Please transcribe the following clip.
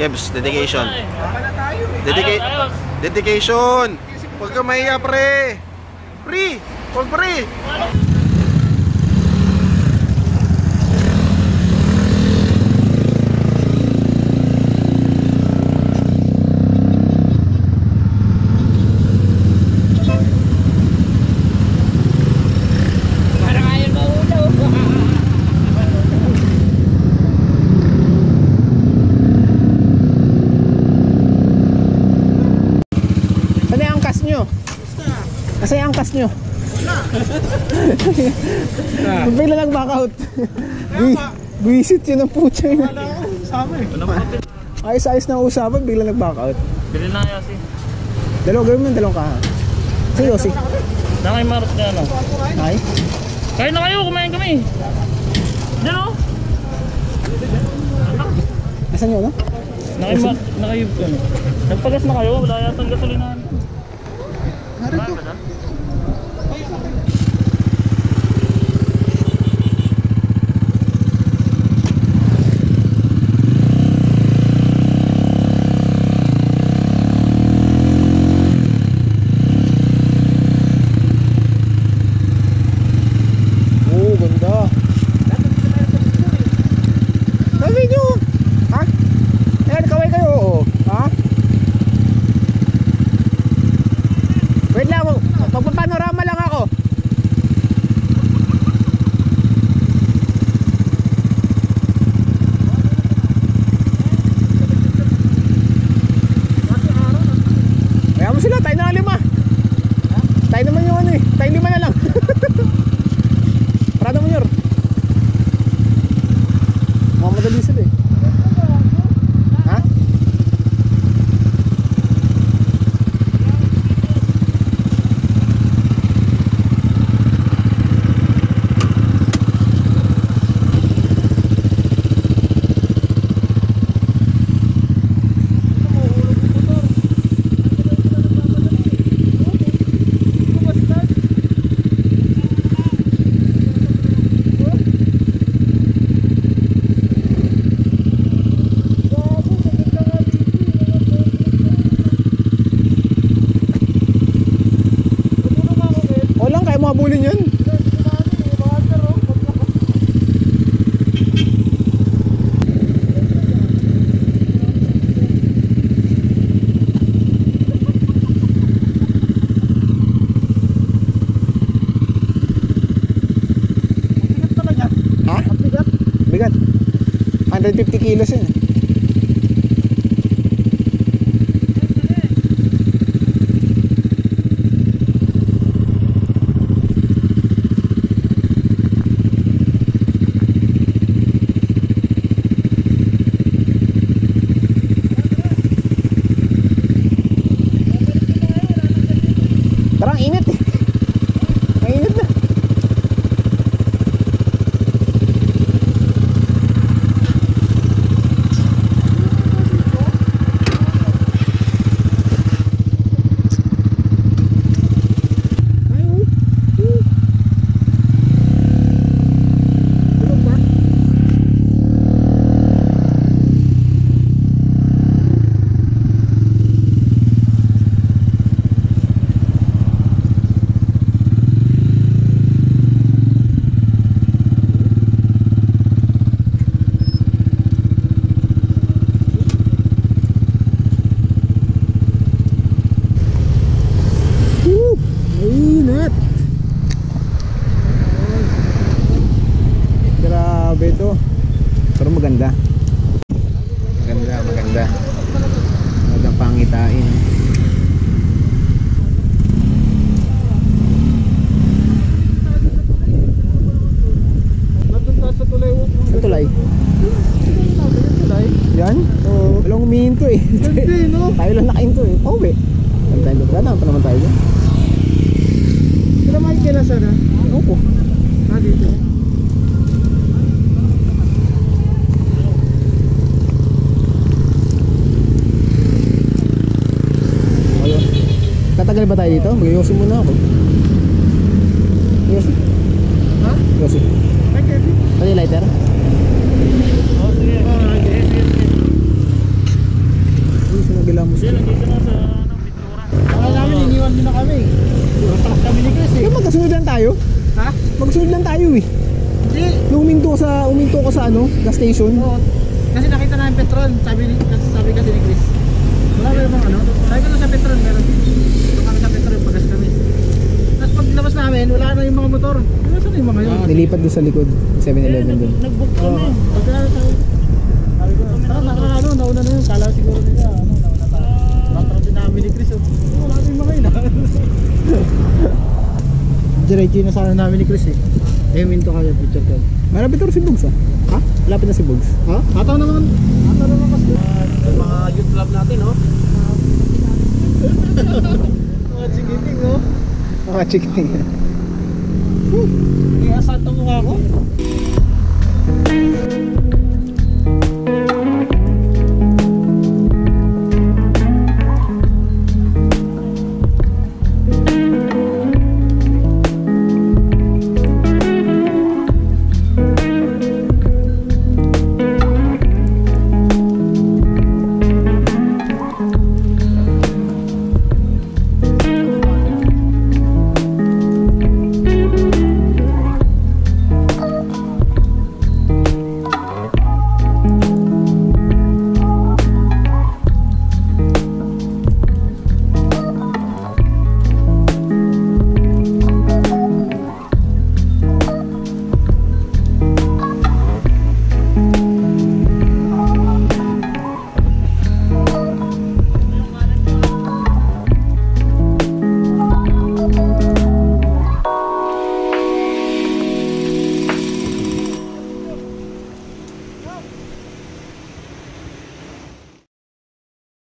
Kebs, dedication. Dedication. Huwag ka mahiya, pre. Pre, huwag pre. Kasi ang angkas nyo. Bigla lang back out. Visit yun ang putya yun. Ayos-ayos na usapan, bigla nag-back out. Bili na Yossi. Dalawa, gawin mo yung dalawang kaha. Si Yossi. Nakay marot ka ano? Ay? Kain na kayo, kumain kami. Diyan o. Asan nyo, no? Nakayub ka no. Nagpagas na kayo, wala yatang gasolinahan. Narito. Lakad mo, Yor. Mamadali sila eh. Ha? Habulin yun. Bigat talaga. Ha? Bigat. Bigat. 150 kilos yun. Parang init eh. Mainit na. Mainit. Grabe ito. Pero maganda. Maganda. Magandang pangitain. Nandun tayo sa tulay. Ang tulay. Tulay? Yan? Oo. Walang humihinto eh. Hindi, no? Tayo lang nakahinto eh. Oo eh. Tayo lang pa naman tayo dyan. Sila may kinasa na. Opo. Dito. Ayun. Tatagal ba tayo dito? Mag-yosi muna ako. Yosi. Ha? Yosi. Ay, Kevin. Ano yung lighter? Oh, sige. Sige. Uy, sinagila mo Sige, siya. nandito na sa pintura. Akala namin, iniwan din na kami. Patak kami ni Chris eh. Kaya magkasunod lang tayo? Ha? Magkasunod lang tayo eh. Hindi. Nung uminto ko sa ano, gas station. Oo. Kasi nakita namin Petron. Sabi kasi ni Chris. Wala ba yung mga ano? Sabi ko sa Petron meron. Doon kami sa Petron, pagas kami. Tapos paglabas namin, wala na yung mga motor. Nasaan na yung mga yun? Nilipat doon sa likod. 7-Eleven doon. Nag-book kami. Pagka sabi ko, nauna na yun. Kala siguro nila, nauna tayo. Patron din namin ni Chris. Wala na yung mga yun. Diretso yun na sana namin ni Chris eh. Eh, minto kami, picture ka. Malapit na si Bugs ah. Ha? Malapit na si Bugs. Ha? Hataw naman. Hataw naman kasi. Mga youth club natin, no? Mga chikiting, no? Mga chicken. Kaya saan ito mukha ko?